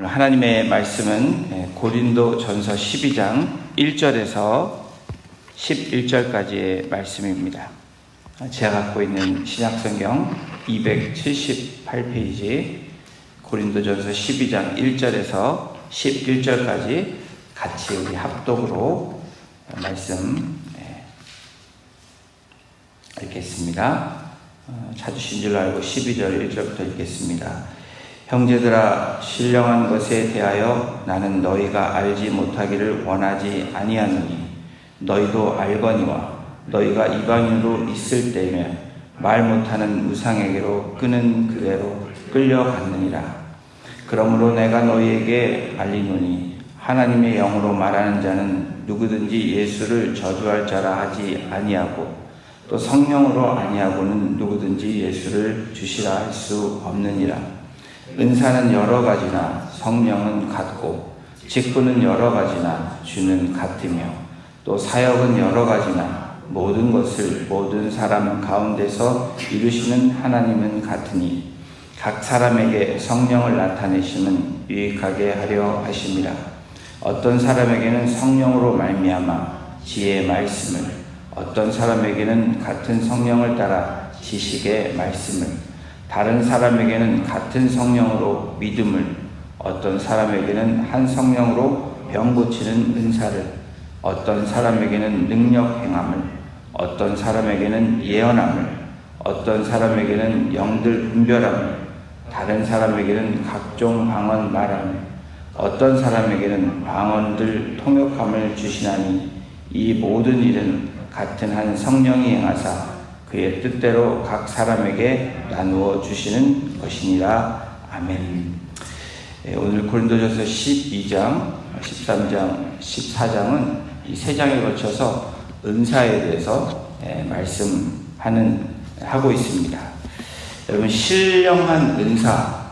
하나님의 말씀은 고린도 전서 12장 1절에서 11절까지의 말씀입니다. 제가 갖고 있는 신약성경 278페이지 고린도 전서 12장 1절에서 11절까지 같이 우리 합독으로 말씀 읽겠습니다. 찾으신 줄 알고 12절 1절부터 읽겠습니다. 형제들아, 신령한 것에 대하여 나는 너희가 알지 못하기를 원하지 아니하노니 너희도 알거니와 너희가 이방인으로 있을 때면 말 못하는 우상에게로 끄는 그대로 끌려갔느니라. 그러므로 내가 너희에게 알리노니 하나님의 영으로 말하는 자는 누구든지 예수를 저주할 자라 하지 아니하고 또 성령으로 아니하고는 누구든지 예수를 주시라 할 수 없느니라. 은사는 여러 가지나 성령은 같고 직분은 여러 가지나 주는 같으며 또 사역은 여러 가지나 모든 것을 모든 사람 가운데서 이루시는 하나님은 같으니 각 사람에게 성령을 나타내심은 유익하게 하려 하심이라. 어떤 사람에게는 성령으로 말미암아 지혜의 말씀을, 어떤 사람에게는 같은 성령을 따라 지식의 말씀을, 다른 사람에게는 같은 성령으로 믿음을, 어떤 사람에게는 한 성령으로 병 고치는 은사를, 어떤 사람에게는 능력 행함을, 어떤 사람에게는 예언함을, 어떤 사람에게는 영들 분별함을, 다른 사람에게는 각종 방언 말함을, 어떤 사람에게는 방언들 통역함을 주시나니 이 모든 일은 같은 한 성령이 행하사 그의 뜻대로 각 사람에게 나누어 주시는 것이니라. 아멘. 오늘 고린도전서 12장, 13장, 14장은 이 세 장에 걸쳐서 은사에 대해서 하고 있습니다. 여러분, 신령한 은사라고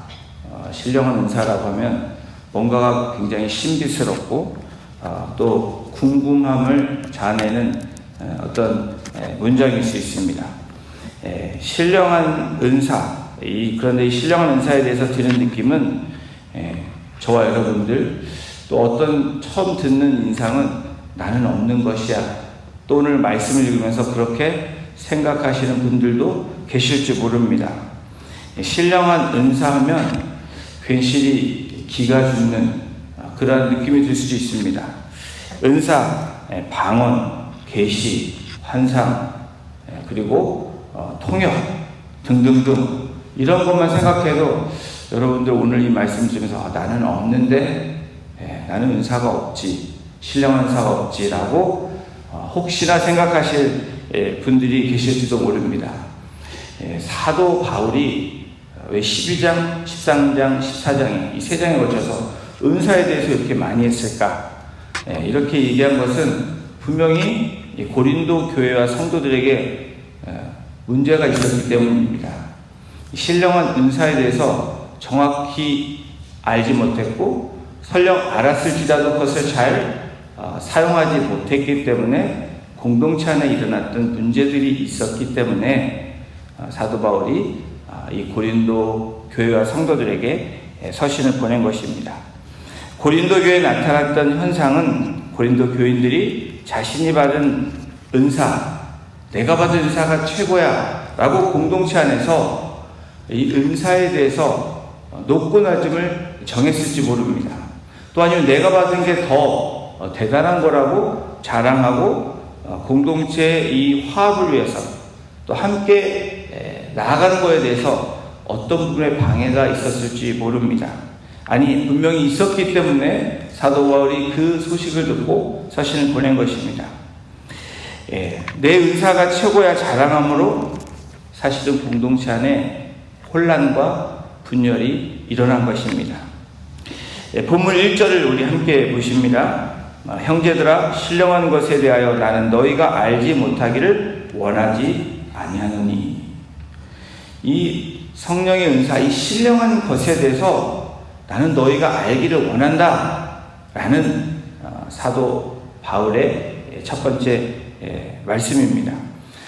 하면 뭔가가 굉장히 신비스럽고 또 궁금함을 자아내는 어떤 문장일 수 있습니다. 신령한 은사, 그런데 이 신령한 은사에 대해서 드는 느낌은 저와 여러분들 또 어떤 처음 듣는 인상은 나는 없는 것이야, 또 오늘 말씀을 읽으면서 그렇게 생각하시는 분들도 계실지 모릅니다. 신령한 은사하면 괜시리 기가 죽는 그런 느낌이 들 수도 있습니다. 은사, 방언, 계시, 환상, 그리고 통역 등등등 이런 것만 생각해도 여러분들 오늘 이 말씀 중에서 나는 없는데, 나는 은사가 없지, 신령한 은사가 없지라고 혹시나 생각하실 분들이 계실지도 모릅니다. 사도 바울이 왜 12장, 13장, 14장에 이 세 장에 걸쳐서 은사에 대해서 이렇게 많이 했을까? 이렇게 얘기한 것은 분명히 고린도 교회와 성도들에게 문제가 있었기 때문입니다. 신령한 은사에 대해서 정확히 알지 못했고 설령 알았을지라도 그것을 잘 사용하지 못했기 때문에 공동체 안에 일어났던 문제들이 있었기 때문에 사도 바울이 이 고린도 교회와 성도들에게 서신을 보낸 것입니다. 고린도 교회에 나타났던 현상은 고린도 교인들이 자신이 받은 은사, 내가 받은 은사가 최고야 라고 공동체 안에서 이 은사에 대해서 높고 낮음을 정했을지 모릅니다. 또 아니면 내가 받은 게 더 대단한 거라고 자랑하고 공동체의 이 화합을 위해서 또 함께 나아가는 거에 대해서 어떤 부분에 방해가 있었을지 모릅니다. 아니, 분명히 있었기 때문에 사도 바울이 그 소식을 듣고 서신을 보낸 것입니다. 내 은사가 최고야 자랑함으로 사실은 공동체 안에 혼란과 분열이 일어난 것입니다. 본문 1절을 우리 함께 보십니다. 형제들아, 신령한 것에 대하여 나는 너희가 알지 못하기를 원하지 아니하노니. 이 성령의 은사, 이 신령한 것에 대해서 나는 너희가 알기를 원한다 라는 사도 바울의 첫 번째 말씀입니다.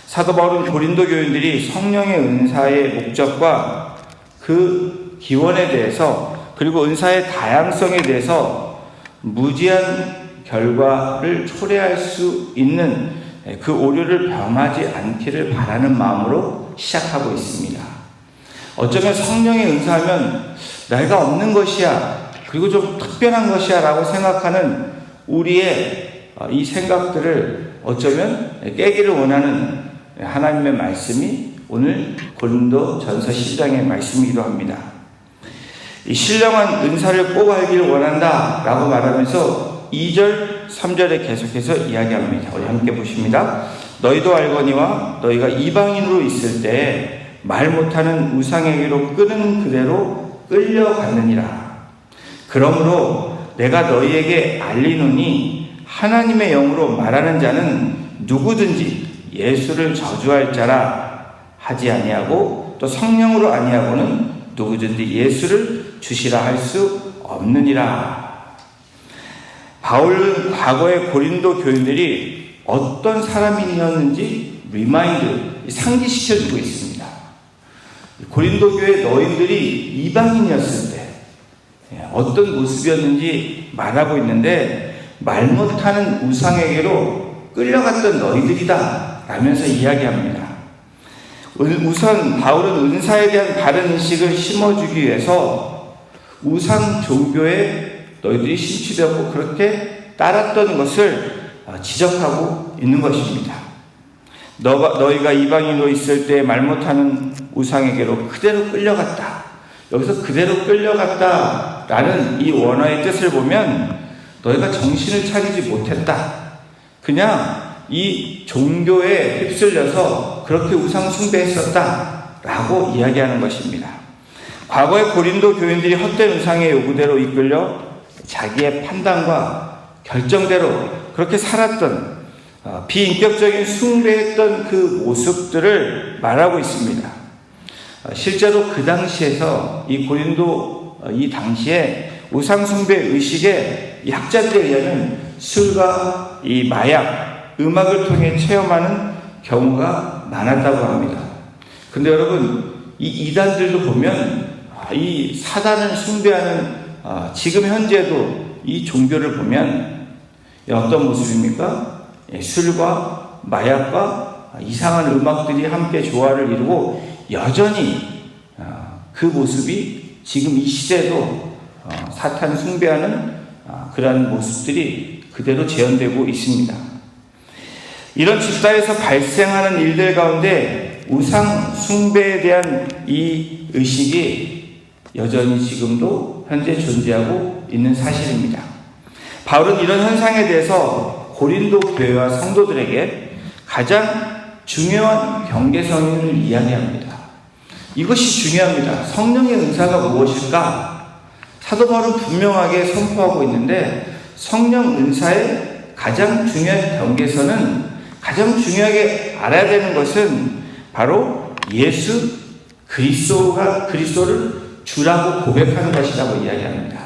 사도 바울은 고린도 교인들이 성령의 은사의 목적과 그 기원에 대해서 그리고 은사의 다양성에 대해서 무지한 결과를 초래할 수 있는 그 오류를 범하지 않기를 바라는 마음으로 시작하고 있습니다. 어쩌면 성령의 은사하면 내가 없는 것이야, 그리고 좀 특별한 것이야 라고 생각하는 우리의 이 생각들을 어쩌면 깨기를 원하는 하나님의 말씀이 오늘 고린도전서 10장의 말씀이기도 합니다. 이 신령한 은사를 꼭 알기를 원한다 라고 말하면서 2절, 3절에 계속해서 이야기합니다. 우리 함께 보십니다. 너희도 알거니와 너희가 이방인으로 있을 때 말 못하는 우상에게로 끄는 그대로 끌려갔느니라. 그러므로 내가 너희에게 알리노니 하나님의 영으로 말하는 자는 누구든지 예수를 저주할 자라 하지 아니하고 또 성령으로 아니하고는 누구든지 예수를 주시라 할 수 없느니라. 바울은 과거의 고린도 교인들이 어떤 사람이었는지 상기시켜주고 있습니다. 고린도 교회 너희들이 이방인이었을 때 어떤 모습이었는지 말하고 있는데, 말 못하는 우상에게로 끌려갔던 너희들이다 라면서 이야기합니다. 우선 바울은 은사에 대한 바른 인식을 심어주기 위해서 우상 종교에 너희들이 심취되었고 그렇게 따랐던 것을 지적하고 있는 것입니다. 너희가 이방인으로 있을 때 말 못하는 우상에게로 그대로 끌려갔다. 여기서 그대로 끌려갔다라는 이 원어의 뜻을 보면 너희가 정신을 차리지 못했다. 그냥 이 종교에 휩쓸려서 그렇게 우상 숭배했었다라고 이야기하는 것입니다. 과거의 고린도 교인들이 헛된 우상의 요구대로 이끌려 자기의 판단과 결정대로 그렇게 살았던 비인격적인 숭배했던 그 모습들을 말하고 있습니다. 실제로 그 당시에서 이 당시에 우상 숭배 의식의 학자들에 의하면 술과 이 마약, 음악을 통해 체험하는 경우가 많았다고 합니다. 근데 여러분, 이 이단들도 보면 이 사단을 숭배하는 지금 현재도 이 종교를 보면 어떤 모습입니까? 술과 마약과 이상한 음악들이 함께 조화를 이루고 여전히 그 모습이 지금 이 시대도 사탄 숭배하는 그러한 모습들이 그대로 재현되고 있습니다. 이런 집단에서 발생하는 일들 가운데 우상 숭배에 대한 이 의식이 여전히 지금도 현재 존재하고 있는 사실입니다. 바울은 이런 현상에 대해서 고린도 교회와 성도들에게 가장 중요한 경계선을 이야기합니다. 이것이 중요합니다. 성령의 은사가 무엇일까? 사도 바울은 분명하게 선포하고 있는데, 성령 은사의 가장 중요한 경계선은, 가장 중요하게 알아야 되는 것은 바로 예수 그리스도를 주라고 고백하는 것이라고 이야기합니다.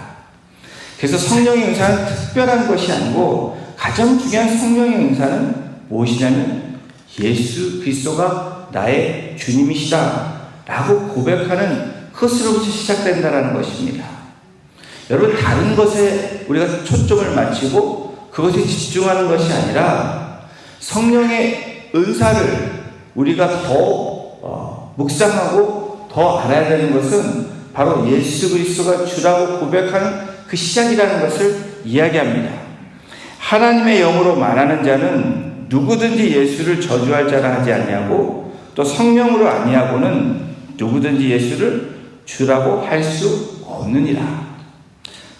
그래서 성령의 은사는 특별한 것이 아니고 가장 중요한 성령의 은사는 무엇이냐면 예수 그리스도가 나의 주님이시다 라고 고백하는 그것으로부터 시작된다는 것입니다. 여러분, 다른 것에 우리가 초점을 맞추고 그것에 집중하는 것이 아니라 성령의 은사를 우리가 더 묵상하고 더 알아야 되는 것은 바로 예수 그리스도가 주라고 고백하는 그 시작이라는 것을 이야기합니다. 하나님의 영으로 말하는 자는 누구든지 예수를 저주할 자라 하지 아니하고 또 성령으로 아니하고는 누구든지 예수를 주라고 할 수 없느니라.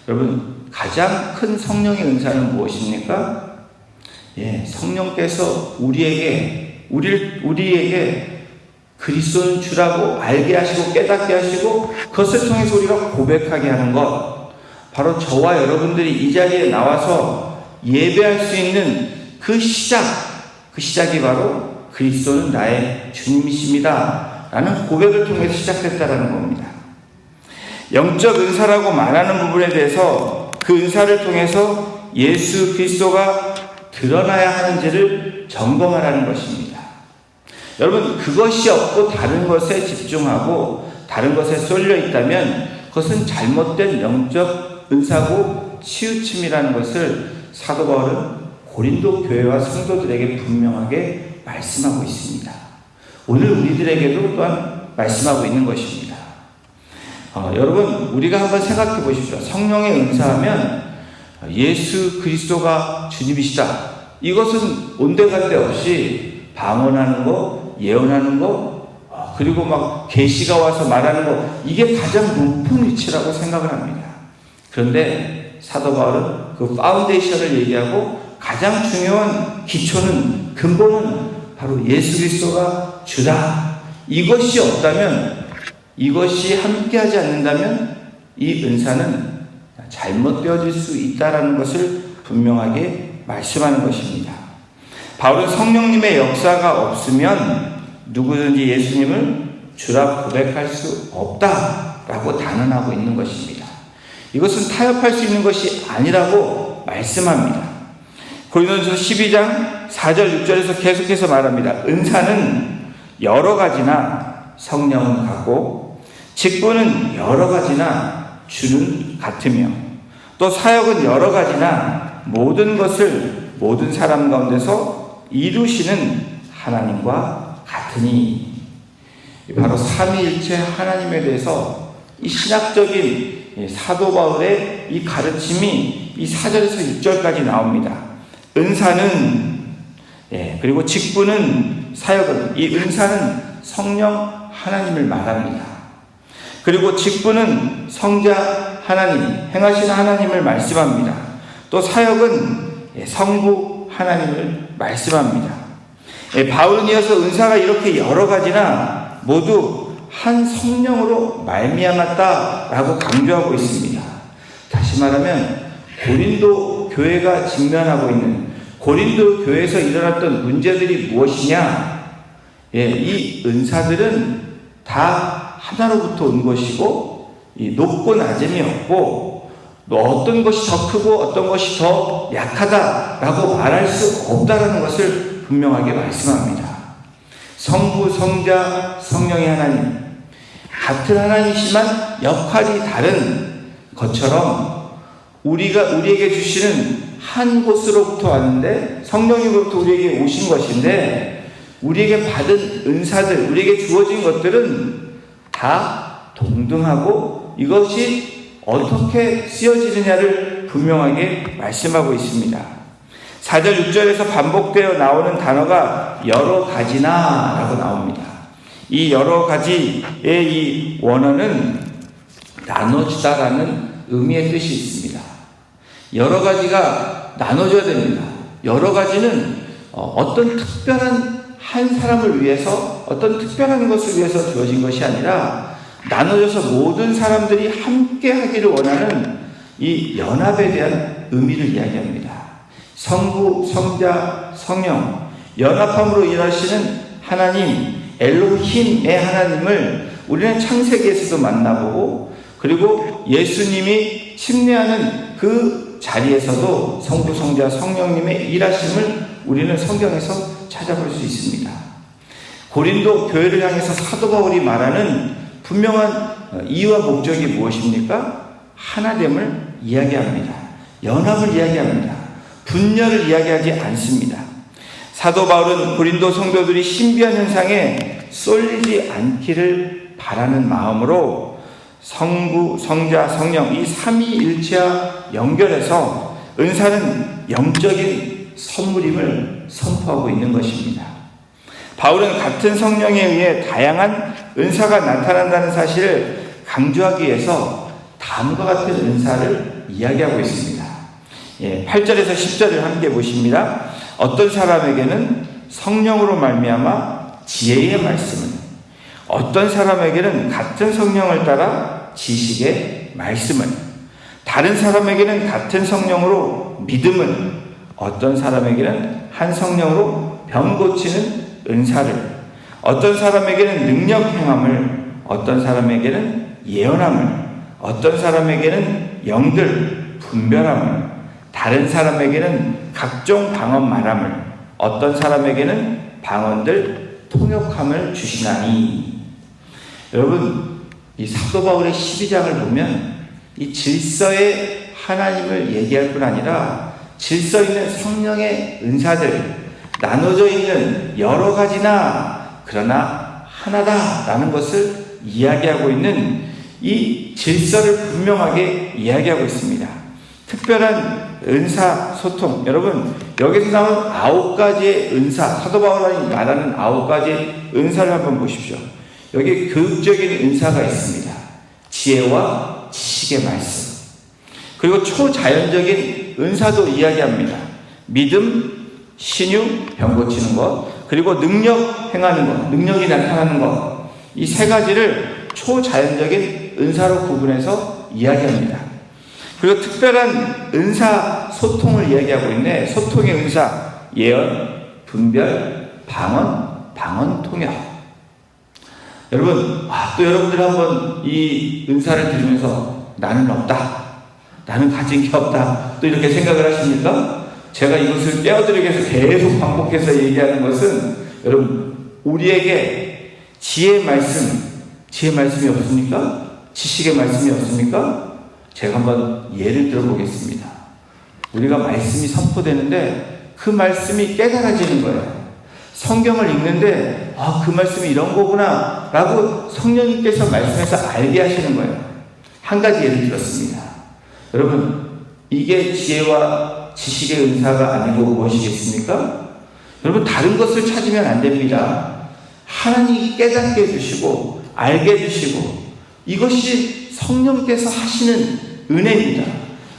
여러분, 가장 큰 성령의 은사는 무엇입니까? 성령께서 우리에게 그리스도는 주라고 알게 하시고 깨닫게 하시고 그것을 통해서 우리가 고백하게 하는 것, 바로 저와 여러분들이 이 자리에 나와서 예배할 수 있는 그 시작이 바로 그리스도는 나의 주님이십니다 라는 고백을 통해서 시작됐다는 겁니다. 영적 은사라고 말하는 부분에 대해서 그 은사를 통해서 예수 그리스도가 드러나야 하는지를 점검하라는 것입니다. 여러분, 그것이 없고 다른 것에 집중하고 다른 것에 쏠려 있다면 그것은 잘못된 영적 은사고 치우침이라는 것을 사도 바울은 고린도 교회와 성도들에게 분명하게 말씀하고 있습니다. 오늘 우리들에게도 또한 말씀하고 있는 것입니다. 여러분, 우리가 한번 생각해 보십시오. 성령의 은사하면 예수 그리스도가 주님이시다. 이것은 온데간데 없이 방언하는 거, 예언하는 거, 그리고 막 계시가 와서 말하는 거, 이게 가장 높은 위치라고 생각을 합니다. 그런데 사도 바울은 그 파운데이션을 얘기하고 가장 중요한 기초는, 근본은 바로 예수 그리스도가 주다. 이것이 없다면, 이것이 함께하지 않는다면 이 은사는 잘못되어질 수 있다는 것을 분명하게 말씀하는 것입니다. 바울은 성령님의 역사가 없으면 누구든지 예수님을 주라 고백할 수 없다라고 단언하고 있는 것입니다. 이것은 타협할 수 있는 것이 아니라고 말씀합니다. 고린도전서 12장 4절 6절에서 계속해서 말합니다. 은사는 여러 가지나 성령은 같고, 직분은 여러 가지나 주는 같으며, 또 사역은 여러 가지나 모든 것을 모든 사람 가운데서 이루시는 하나님과 같으니. 바로 삼위일체 하나님에 대해서 이 신학적인 사도 바울의 이 가르침이 이 4절에서 6절까지 나옵니다. 은사는, 그리고 직분은, 사역은, 이 은사는 성령 하나님을 말합니다. 그리고 직분은 성자 하나님, 행하시는 하나님을 말씀합니다. 또 사역은 성부 하나님을 말씀합니다. 바울은 이어서 은사가 이렇게 여러 가지나 모두 한 성령으로 말미암았다라고 강조하고 있습니다. 다시 말하면 고린도 교회가 직면하고 있는, 고린도 교회에서 일어났던 문제들이 무엇이냐? 이 은사들은 다 하나로부터 온 것이고, 높고 낮음이 없고, 또 어떤 것이 더 크고 어떤 것이 더 약하다라고 말할 수 없다는 것을 분명하게 말씀합니다. 성부, 성자, 성령의 하나님, 같은 하나님이지만 역할이 다른 것처럼 우리에게 주시는 한 곳으로부터 왔는데, 성령님으로부터 우리에게 오신 것인데, 우리에게 받은 은사들, 우리에게 주어진 것들은 다 동등하고 이것이 어떻게 쓰여지느냐를 분명하게 말씀하고 있습니다. 4절 6절에서 반복되어 나오는 단어가 여러 가지나 라고 나옵니다. 이 여러 가지의 이 원어는 나눠주다라는 의미의 뜻이 있습니다. 여러 가지가 나눠져야 됩니다. 여러 가지는 어떤 특별한 한 사람을 위해서, 어떤 특별한 것을 위해서 주어진 것이 아니라 나눠져서 모든 사람들이 함께 하기를 원하는 이 연합에 대한 의미를 이야기합니다. 성부, 성자, 성령, 연합함으로 일하시는 하나님, 엘로힘의 하나님을 우리는 창세기에서도 만나보고, 그리고 예수님이 침례하는 그 자리에서도 성부, 성자, 성령님의 일하심을 우리는 성경에서 찾아볼 수 있습니다. 고린도 교회를 향해서 사도 바울이 말하는 분명한 이유와 목적이 무엇입니까? 하나됨을 이야기합니다. 연합을 이야기합니다. 분열을 이야기하지 않습니다. 사도 바울은 고린도 성도들이 신비한 현상에 쏠리지 않기를 바라는 마음으로 성부, 성자, 성령 이 삼위일체와 연결해서 은사는 영적인 선물임을 선포하고 있는 것입니다. 바울은 같은 성령에 의해 다양한 은사가 나타난다는 사실을 강조하기 위해서 다음과 같은 은사를 이야기하고 있습니다. 8절에서 10절을 함께 보십니다. 어떤 사람에게는 성령으로 말미암아 지혜의 말씀을, 어떤 사람에게는 같은 성령을 따라 지식의 말씀을, 다른 사람에게는 같은 성령으로 믿음을, 어떤 사람에게는 한 성령으로 병 고치는 은사를, 어떤 사람에게는 능력 행함을, 어떤 사람에게는 예언함을, 어떤 사람에게는 영들 분별함을, 다른 사람에게는 각종 방언 말함을, 어떤 사람에게는 방언들 통역함을 주시나니. 여러분, 이 사도 바울의 12장을 보면 이 질서의 하나님을 얘기할 뿐 아니라 질서 있는 성령의 은사들, 나눠져 있는 여러 가지나 그러나 하나다라는 것을 이야기하고 있는 이 질서를 분명하게 이야기하고 있습니다. 특별한 은사 소통. 여러분, 여기서 나온 9가지의 은사, 사도 바울이 말하는 9가지의 은사를 한번 보십시오. 여기 교육적인 은사가 있습니다. 지혜와 지식의 말씀. 그리고 초자연적인 은사도 이야기합니다. 믿음, 신유, 병 고치는 것, 그리고 능력 행하는 것, 능력이 나타나는 것. 이 3가지를 초자연적인 은사로 구분해서 이야기합니다. 그리고 특별한 은사 소통을 이야기하고 있네. 소통의 은사, 예언, 분별, 방언 통역. 여러분, 또 여러분들 한번 이 은사를 들으면서 나는 없다, 나는 가진 게 없다, 또 이렇게 생각을 하십니까? 제가 이것을 떼어드리기 위해서 계속 반복해서 얘기하는 것은 여러분, 우리에게 지혜의 말씀이 없습니까? 지식의 말씀이 없습니까? 제가 한번 예를 들어보겠습니다. 우리가 말씀이 선포되는데 그 말씀이 깨달아지는 거예요. 성경을 읽는데 그 말씀이 이런 거구나 라고 성령님께서 말씀해서 알게 하시는 거예요. 한 가지 예를 들었습니다. 여러분, 이게 지혜와 지식의 은사가 아니고 무엇이겠습니까? 여러분, 다른 것을 찾으면 안 됩니다. 하나님이 깨닫게 해주시고 알게 해주시고, 이것이 성령께서 하시는 은혜입니다.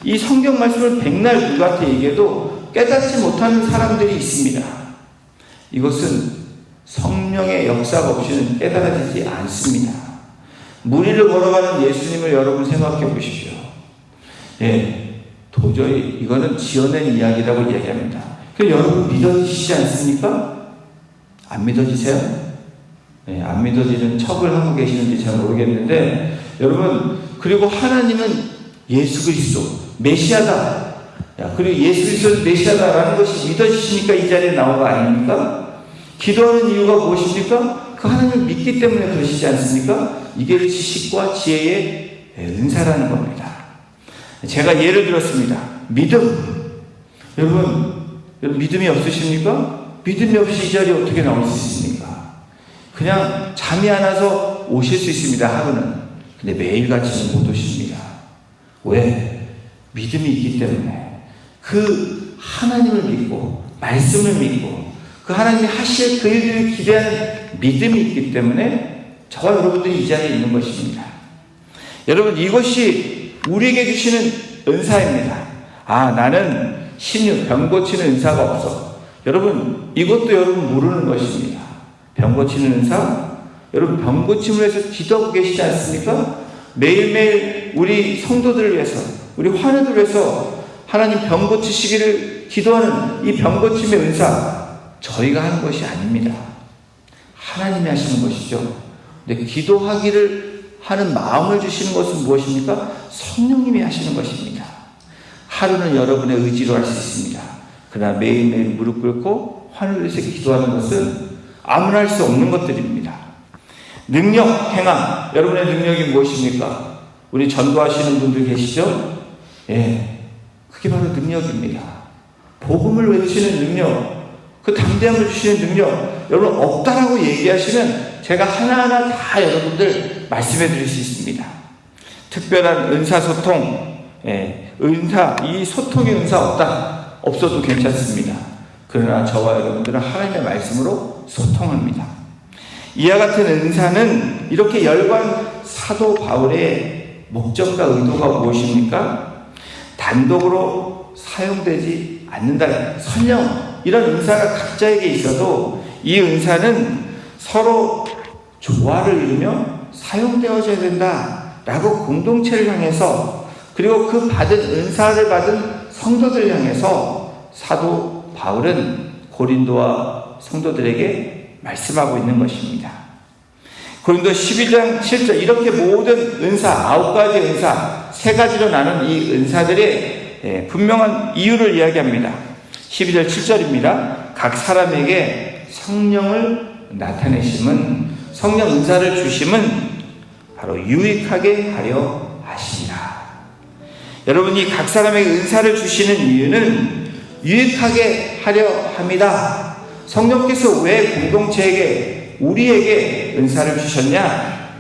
이 성경 말씀을 백날 누구한테 얘기해도 깨닫지 못하는 사람들이 있습니다. 이것은 성령의 역사가 없이는 깨달아지지 않습니다. 무리를 걸어가는 예수님을 여러분 생각해 보십시오. 도저히 이거는 지어낸 이야기라고 이야기합니다. 여러분 믿어지시지 않습니까? 안 믿어지세요? 안 믿어지는 척을 하고 계시는지 잘 모르겠는데, 여러분, 그리고 하나님은 예수 그리스도 메시아다, 그리고 예수 그리스도는 메시아다라는 것이 믿어지시니까 이 자리에 나온 거 아닙니까? 기도하는 이유가 무엇입니까? 그 하나님을 믿기 때문에 그러시지 않습니까? 이게 지식과 지혜의 은사라는 겁니다. 제가 예를 들었습니다. 믿음. 여러분 믿음이 없으십니까? 믿음이 없이 이 자리에 어떻게 나올 수 있습니까? 그냥 잠이 안 와서 오실 수 있습니다, 하루는. 근데 매일같이는 못 오십니다. 왜? 믿음이 있기 때문에. 그 하나님을 믿고 말씀을 믿고 그 하나님이 하실 그 일들을 기대하는 믿음이 있기 때문에 저와 여러분들이 이 자리에 있는 것입니다. 여러분, 이것이 우리에게 주시는 은사입니다. 나는 신유, 병 고치는 은사가 없어. 여러분, 이것도 여러분 모르는 것입니다. 병 고치는 은사? 여러분, 병 고침을 위해서 기도하고 계시지 않습니까? 매일매일 우리 성도들을 위해서, 우리 환우들을 위해서 하나님 병 고치시기를 기도하는 이 병 고침의 은사, 저희가 하는 것이 아닙니다. 하나님이 하시는 것이죠. 근데 기도하기를 하는 마음을 주시는 것은 무엇입니까? 성령님이 하시는 것입니다. 하루는 여러분의 의지로 할 수 있습니다. 그러나 매일매일 무릎 꿇고 환호를 해서 기도하는 것은 아무나 할 수 없는 것들입니다. 능력, 행함. 여러분의 능력이 무엇입니까? 우리 전도하시는 분들 계시죠? 그게 바로 능력입니다. 복음을 외치는 능력, 그 담대함을 주시는 능력, 여러분 없다라고 얘기하시면 제가 하나하나 다 여러분들 말씀해 드릴 수 있습니다. 특별한 은사소통, 은사, 이 소통의 은사 없어도 괜찮습니다. 그러나 저와 여러분들은 하나님의 말씀으로 소통합니다. 이와 같은 은사는 이렇게 열관 사도 바울의 목적과 의도가 무엇입니까? 단독으로 사용되지 않는다. 설령 이런 은사가 각자에게 있어도 이 은사는 서로 조화를 이루며 사용되어져야 된다라고 공동체를 향해서, 그리고 그 받은 은사를 받은 성도들을 향해서 사도 바울은 고린도와 성도들에게 말씀하고 있는 것입니다. 고린도 12장 7절, 이렇게 모든 은사, 9가지 은사, 3가지로 나눈 이 은사들의 분명한 이유를 이야기합니다. 12절 7절입니다. 각 사람에게 성령을 나타내심은, 성령 은사를 주심은 바로 유익하게 하려 하시니라. 여러분이 각 사람에게 은사를 주시는 이유는 유익하게 하려 합니다. 성령께서 왜 공동체에게, 우리에게 은사를 주셨냐?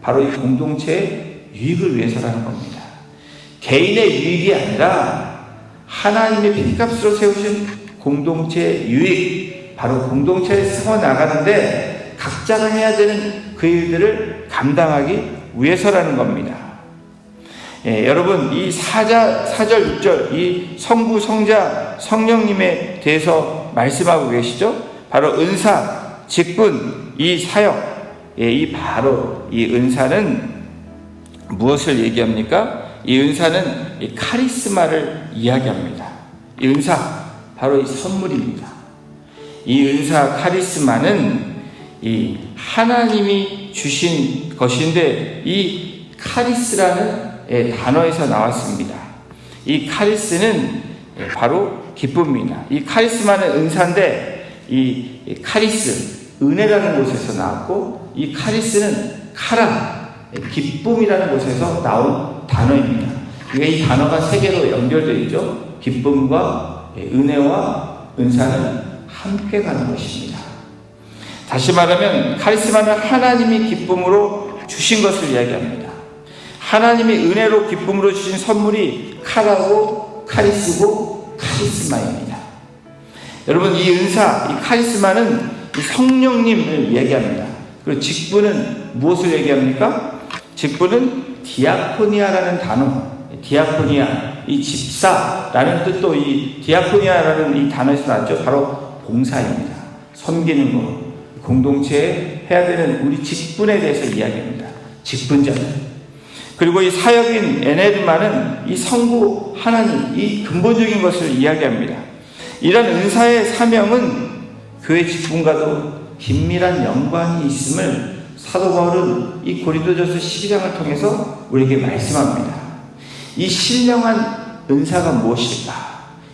바로 이 공동체의 유익을 위해서라는 겁니다. 개인의 유익이 아니라 하나님의 핏값으로 세우신 공동체의 유익, 바로 공동체를 세워나가는데 각자가 해야 되는 그 일들을 감당하기 위해서라는 겁니다. 여러분, 이 4절, 6절, 이 성부, 성자, 성령님에 대해서 말씀하고 계시죠? 바로 은사, 직분, 이 사역, 바로 이 은사는 무엇을 얘기합니까? 이 은사는 이 카리스마를 이야기합니다. 이 은사, 바로 이 선물입니다. 이 은사 카리스마는 이 하나님이 주신 것인데, 이 카리스라는 단어에서 나왔습니다. 이 카리스는 바로 기쁨입니다. 이 카리스마는 은사인데, 이 카리스, 은혜라는 곳에서 나왔고, 이 카리스는 카라, 기쁨이라는 곳에서 나온 단어입니다. 이 단어가 세 개로 연결되어 있죠. 기쁨과 은혜와 은사는 함께 가는 것입니다. 다시 말하면 카리스마는 하나님이 기쁨으로 주신 것을 이야기합니다. 하나님이 은혜로 기쁨으로 주신 선물이 카라고 카리스고 카리스마입니다. 여러분, 이 은사, 이 카리스마는 이 성령님을 얘기합니다. 그리고 직분은 무엇을 얘기합니까? 직분은 디아코니아라는 단어, 디아코니아, 이 집사라는 뜻도 이 디아코니아라는 이 단어에서 나왔죠. 바로 봉사입니다. 섬기는 것, 공동체에 해야 되는 우리 직분에 대해서 이야기합니다. 직분자들. 그리고 이 사역인 에네르마는 이 성부 하나님, 이 근본적인 것을 이야기합니다. 이런 은사의 사명은 교회 직분과도 긴밀한 연관이 있음을 사도 바울은 이 고린도전서 12장을 통해서 우리에게 말씀합니다. 이 신령한 은사가 무엇일까?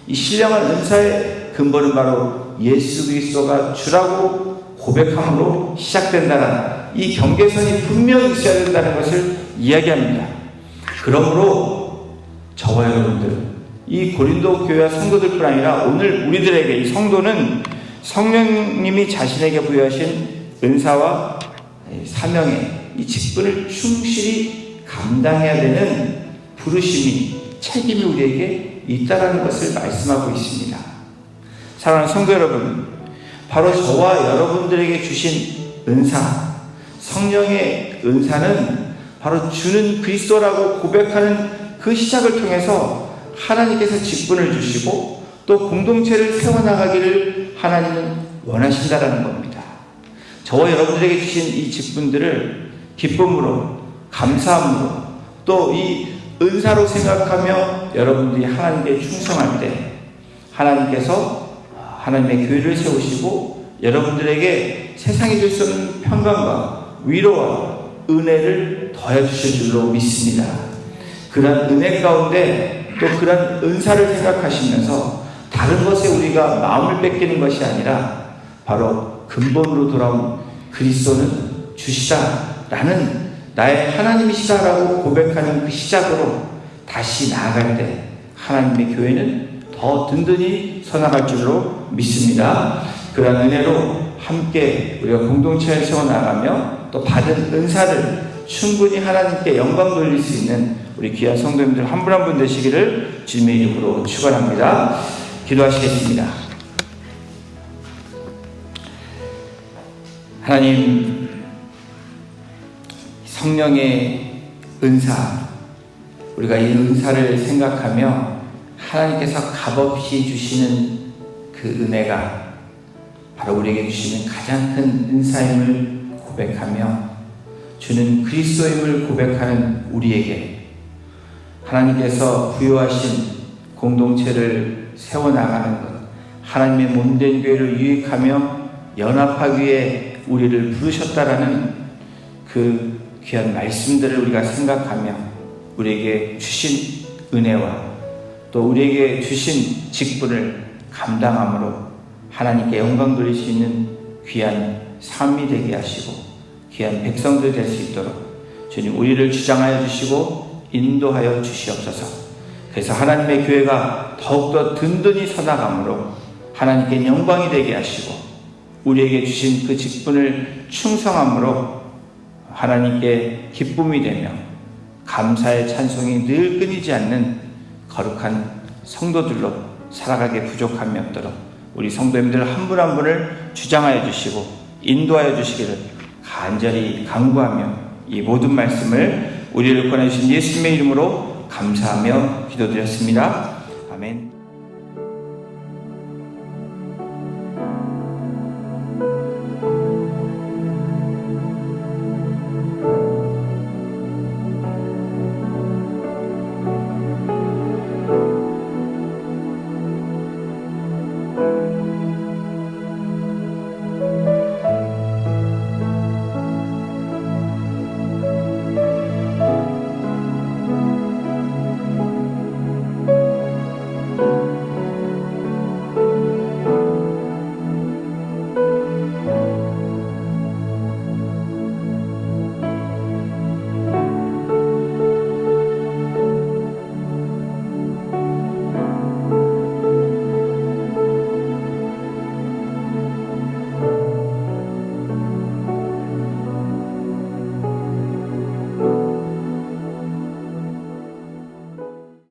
이 신령한 은사의 근본은 바로 예수 그리스도가 주라고 고백함으로 시작된다는 이 경계선이 분명히 있어야 된다는 것을 이야기합니다. 그러므로 저와 여러분들, 이 고린도 교회와 성도들뿐 아니라 오늘 우리들에게 이 성도는 성령님이 자신에게 부여하신 은사와 사명의 이 직분을 충실히 감당해야 되는 부르심이, 책임이 우리에게 있다라는 것을 말씀하고 있습니다. 사랑하는 성도 여러분, 바로 저와 여러분들에게 주신 은사, 성령의 은사는 바로 주는 그리스도라고 고백하는 그 시작을 통해서 하나님께서 직분을 주시고 또 공동체를 세워나가기를 하나님은 원하신다라는 겁니다. 저와 여러분들에게 주신 이 직분들을 기쁨으로, 감사함으로, 또 이 은사로 생각하며 여러분들이 하나님께 충성할 때 하나님께서 하나님의 교회를 세우시고 여러분들에게 세상이 줄 수 없는 평강과 위로와 은혜를 더해주실 줄로 믿습니다. 그런 은혜 가운데 또 그런 은사를 생각하시면서 다른 것에 우리가 마음을 뺏기는 것이 아니라 바로 근본으로 돌아온 그리스도는 주시다라는 나의 하나님이시다라고 고백하는 그 시작으로 다시 나아갈 때 하나님의 교회는 더 든든히 서나갈 줄로 믿습니다. 그런 은혜로 함께 우리가 공동체를 세워나가며 또 받은 은사를 충분히 하나님께 영광 돌릴 수 있는 우리 귀한 성도님들 한 분 한 분 되시기를 주님의 이름으로 축원합니다. 기도하시겠습니다. 하나님, 성령의 은사, 우리가 이 은사를 생각하며 하나님께서 값없이 주시는 그 은혜가 바로 우리에게 주시는 가장 큰 은사임을 고백하며 주는 그리스도임을 고백하는 우리에게 하나님께서 부여하신 공동체를 세워나가는 것, 하나님의 몸된 교회를 유익하며 연합하기 위해 우리를 부르셨다라는 그 귀한 말씀들을 우리가 생각하며 우리에게 주신 은혜와 또 우리에게 주신 직분을 감당함으로 하나님께 영광 돌릴 수 있는 귀한 삶이 되게 하시고 귀한 백성들 될 수 있도록 주님 우리를 주장하여 주시고 인도하여 주시옵소서. 그래서 하나님의 교회가 더욱더 든든히 서나감으로 하나님께 영광이 되게 하시고 우리에게 주신 그 직분을 충성함으로 하나님께 기쁨이 되며 감사의 찬송이 늘 끊이지 않는 거룩한 성도들로 살아가게 부족함이 없도록 우리 성도님들 한 분 한 분을 주장하여 주시고 인도하여 주시기를 간절히 간구하며 이 모든 말씀을 우리를 권해주신 예수님의 이름으로 감사하며 기도드렸습니다. 아멘.